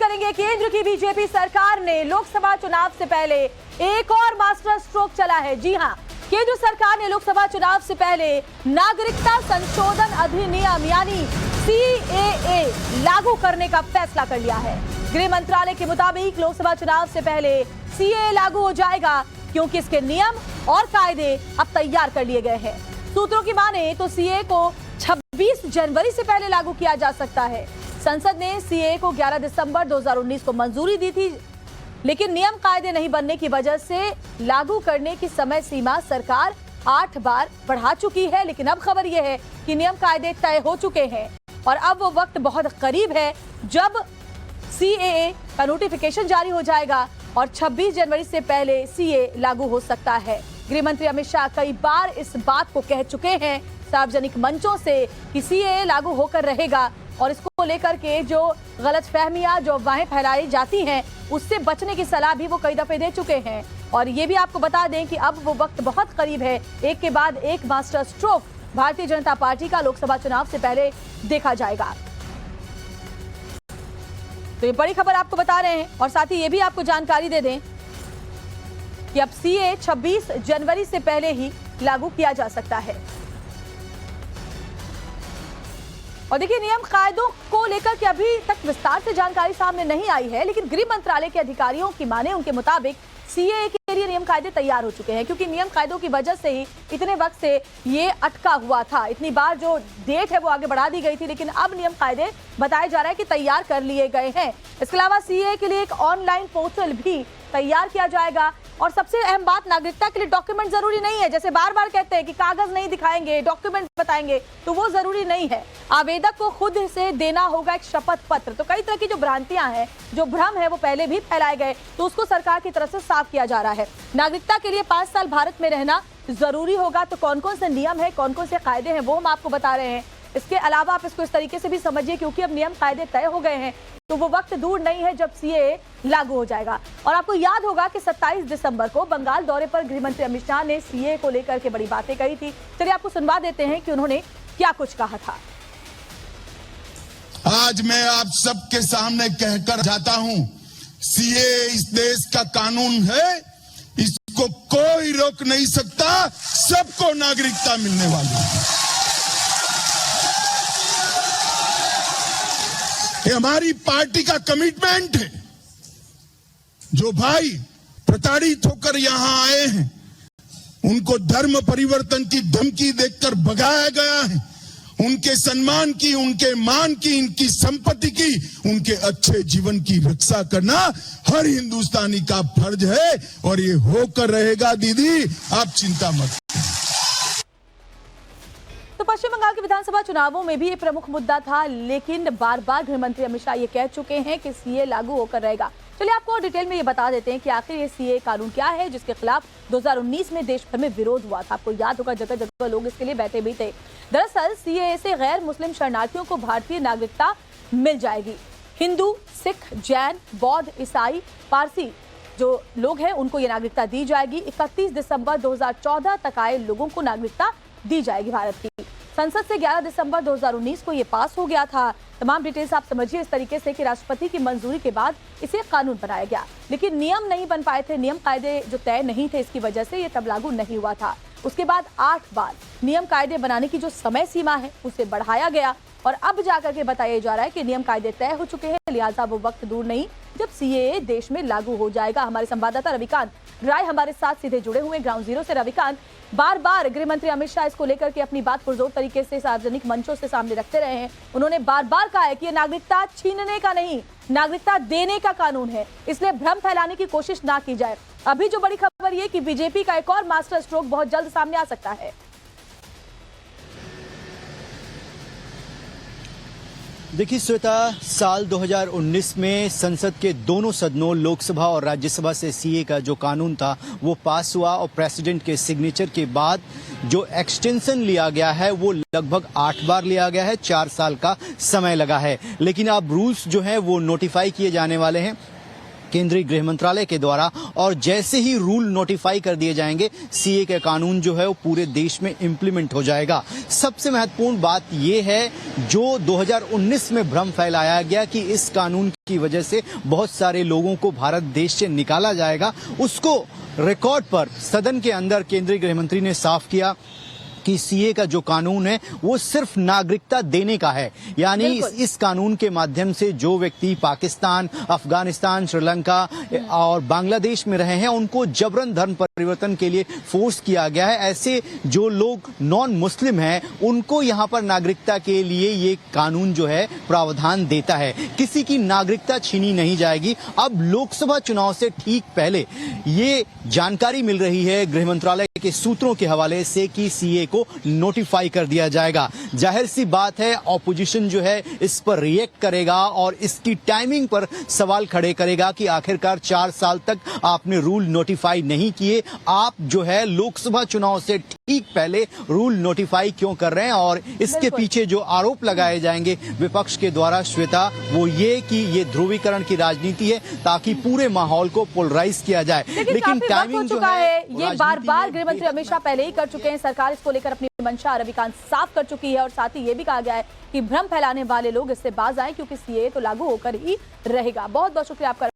करेंगे। केंद्र की बीजेपी सरकार ने लोकसभा चुनाव से पहले एक और मास्टर स्ट्रोक चला है। जी हां, केंद्र सरकार ने लोकसभा चुनाव से पहले नागरिकता संशोधन अधिनियम यानी CAA लागू करने का फैसला कर लिया है। गृह मंत्रालय के मुताबिक लोकसभा चुनाव से पहले CAA लागू हो जाएगा, क्योंकि इसके नियम और कायदे अब तैयार कर लिए गए हैं। सूत्रों की माने तो CAA को 26 जनवरी से पहले लागू किया जा सकता है। संसद ने CAA को 11 दिसंबर 2019 को मंजूरी दी थी, लेकिन नियम कायदे नहीं बनने की वजह से लागू करने की समय सीमा सरकार 8 बार बढ़ा चुकी है। लेकिन अब खबर यह है कि नियम कायदे तय हो चुके हैं और अब वो वक्त बहुत करीब है जब CAA का नोटिफिकेशन जारी हो जाएगा और 26 जनवरी से पहले CAA लागू हो सकता है। गृह मंत्री अमित शाह कई बार इस बात को कह चुके हैं सार्वजनिक मंचों से कि CAA लागू होकर रहेगा और इसको लेकर के जो गलतफहमियां जो अफवाहें फैलाई जाती हैं उससे बचने की सलाह भी वो कई दफे दे चुके हैं। और ये भी आपको बता दें कि अब वो वक्त बहुत करीब है, एक के बाद एक master stroke Bharatiya Janata party का लोकसभा चुनाव से पहले देखा जाएगा। तो ये बड़ी खबर आपको बता रहे हैं और साथ ही ये भी आपको जानकारी दे दें कि अब CAA 26 जनवरी से पहले ही लागू किया जा सकता है। और देखिए, नियम कायदों को लेकर के अभी तक विस्तार से जानकारी सामने नहीं आई है, लेकिन गृह मंत्रालय के अधिकारियों की माने उनके मुताबिक CAA के लिए नियम कायदे तैयार हो चुके हैं, क्योंकि नियम कायदों की वजह से ही इतने वक्त से ये अटका हुआ था। इतनी बार जो डेट है वो आगे बढ़ा दी गई थी, लेकिन अब नियम कायदे बताया जा रहा है कि तैयार कर लिए गए हैं। इसके अलावा CAA के लिए एक ऑनलाइन पोर्टल भी तैयार किया जाएगा। और सबसे अहम बात, नागरिकता के लिए डॉक्यूमेंट जरूरी नहीं है। जैसे बार बार कहते हैं कि कागज नहीं दिखाएंगे, डॉक्यूमेंट बताएंगे, तो वो जरूरी नहीं है। आवेदक को खुद से देना होगा एक शपथ पत्र। तो कई तरह की जो भ्रांतियां हैं, जो भ्रम है, वो पहले भी फैलाए गए, तो उसको सरकार की तरफ से साफ किया जा रहा है। नागरिकता के लिए 5 साल भारत में रहना जरूरी होगा। तो कौन कौन से नियम है, कौन कौन से कायदे हैं, वो हम आपको बता रहे हैं। इसके अलावा आप इसको इस तरीके से भी समझिए, क्योंकि अब नियम कायदे तय हो गए हैं, तो वो वक्त दूर नहीं है जब CAA लागू हो जाएगा। और आपको याद होगा कि 27 दिसंबर को बंगाल दौरे पर गृह मंत्री अमित शाह ने CAA को लेकर के बड़ी बातें कही थी। चलिए आपको सुनवा देते हैं कि उन्होंने क्या कुछ कहा था। आज मैं आप सबके सामने कहकर जाता हूं, CAA इस देश का कानून है, इसको कोई रोक नहीं सकता, सबको नागरिकता मिलने वाली है। ये हमारी पार्टी का कमिटमेंट है। जो भाई प्रताड़ित होकर यहां आए हैं, उनको धर्म परिवर्तन की धमकी देकर भगाया गया है। उनके सम्मान की, उनके मान की, इनकी संपत्ति की, उनके अच्छे जीवन की रक्षा करना हर हिंदुस्तानी का फर्ज है और ये होकर रहेगा। दीदी, आप चिंता मत। तो पश्चिम बंगाल के विधानसभा चुनावों में भी ये प्रमुख मुद्दा था, लेकिन बार बार गृह मंत्री अमित शाह ये कह चुके हैं कि CAA लागू होकर रहेगा। चलिए आपको डिटेल में ये बता देते हैं कि आखिर ये CAA कानून क्या है, जिसके खिलाफ 2019 में देश भर में विरोध हुआ था। आपको याद होगा, जगह जगह लोग इसके लिए बैठे भी थे। दरअसल CAA से गैर मुस्लिम शरणार्थियों को भारतीय नागरिकता मिल जाएगी। हिंदू, सिख, जैन, बौद्ध, ईसाई, पारसी जो लोग हैं, उनको ये नागरिकता दी जाएगी। 31 दिसंबर 2014 तक आए लोगों को नागरिकता दी जाएगी भारत की। संसद से 11 दिसंबर 2019 को ये पास हो गया था। तमाम डिटेल्स आप समझिए इस तरीके से कि राष्ट्रपति की मंजूरी के बाद इसे कानून बनाया गया, लेकिन नियम नहीं बन पाए थे, नियम कायदे जो तय नहीं थे, इसकी वजह से ये तब लागू नहीं हुआ था। उसके बाद 8 बार नियम कायदे बनाने की जो समय सीमा है उसे बढ़ाया गया और अब जाकर के बताया जा रहा है कि नियम कायदे तय हो चुके हैं, लिहाजा वो वक्त दूर नहीं जब CAA देश में लागू हो जाएगा। हमारे संवाददाता रविकांत राय हमारे साथ सीधे जुड़े हुए ग्राउंड जीरो से। रविकांत, बार बार गृह मंत्री अमित शाह इसको लेकर के अपनी बात पुरजोर तरीके से सार्वजनिक मंचों से सामने रखते रहे हैं। उन्होंने बार बार कहा है कि ये नागरिकता छीनने का नहीं, नागरिकता देने का कानून है, इसलिए भ्रम फैलाने की कोशिश ना की जाए। अभी जो बड़ी खबर ये कि बीजेपी का एक और मास्टर स्ट्रोक बहुत जल्द सामने आ सकता है। देखिए श्वेता, साल 2019 में संसद के दोनों सदनों लोकसभा और राज्यसभा से CAA का जो कानून था वो पास हुआ और प्रेसिडेंट के सिग्नेचर के बाद जो एक्सटेंशन लिया गया है वो लगभग 8 बार लिया गया है, 4 साल का समय लगा है। लेकिन अब रूल्स जो है वो नोटिफाई किए जाने वाले हैं केंद्रीय गृह मंत्रालय के द्वारा, और जैसे ही रूल नोटिफाई कर दिए जाएंगे सीए का कानून जो है वो पूरे देश में इंप्लीमेंट हो जाएगा। सबसे महत्वपूर्ण बात यह है जो 2019 में भ्रम फैलाया गया कि इस कानून की वजह से बहुत सारे लोगों को भारत देश से निकाला जाएगा, उसको रिकॉर्ड पर सदन के अंदर केंद्रीय गृह मंत्री ने साफ किया कि सीए का जो कानून है वो सिर्फ नागरिकता देने का है। यानी इस कानून के माध्यम से जो व्यक्ति पाकिस्तान, अफगानिस्तान, श्रीलंका और बांग्लादेश में रहे हैं उनको जबरन धर्म परिवर्तन के लिए फोर्स किया गया है। ऐसे जो लोग नॉन मुस्लिम हैं उनको यहाँ पर नागरिकता के लिए ये कानून जो है प्रावधान देता है। किसी की नागरिकता छीनी नहीं जाएगी। अब लोकसभा चुनाव से ठीक पहले ये जानकारी मिल रही है गृह मंत्रालय के सूत्रों के हवाले से कि सीए को नोटिफाई कर दिया जाएगा। जाहिर सी बात है ऑपोजिशन जो है इस पर रिएक्ट करेगा और इसकी टाइमिंग पर सवाल खड़े करेगा कि आखिरकार 4 साल तक आपने रूल नोटिफाई नहीं किए, आप जो है लोकसभा चुनाव से ठीक पहले रूल नोटिफाई क्यों कर रहे हैं। और इसके पीछे जो आरोप लगाए जाएंगे विपक्ष के द्वारा श्वेता, वो ये कि ये ध्रुवीकरण की राजनीति है ताकि पूरे माहौल को पोलराइज किया जाए। लेकिन टाइमिंग जो है ये बार बार गृह मंत्री अमित शाह पहले ही कर चुके हैं। सरकार इसको लेकर अपनी मंशा रविकांत साफ कर चुकी है और साथ ही ये भी कहा गया है कि भ्रम फैलाने वाले लोग इससे बाज आए क्योंकि सीए तो लागू होकर ही रहेगा। बहुत बहुत शुक्रिया आपका।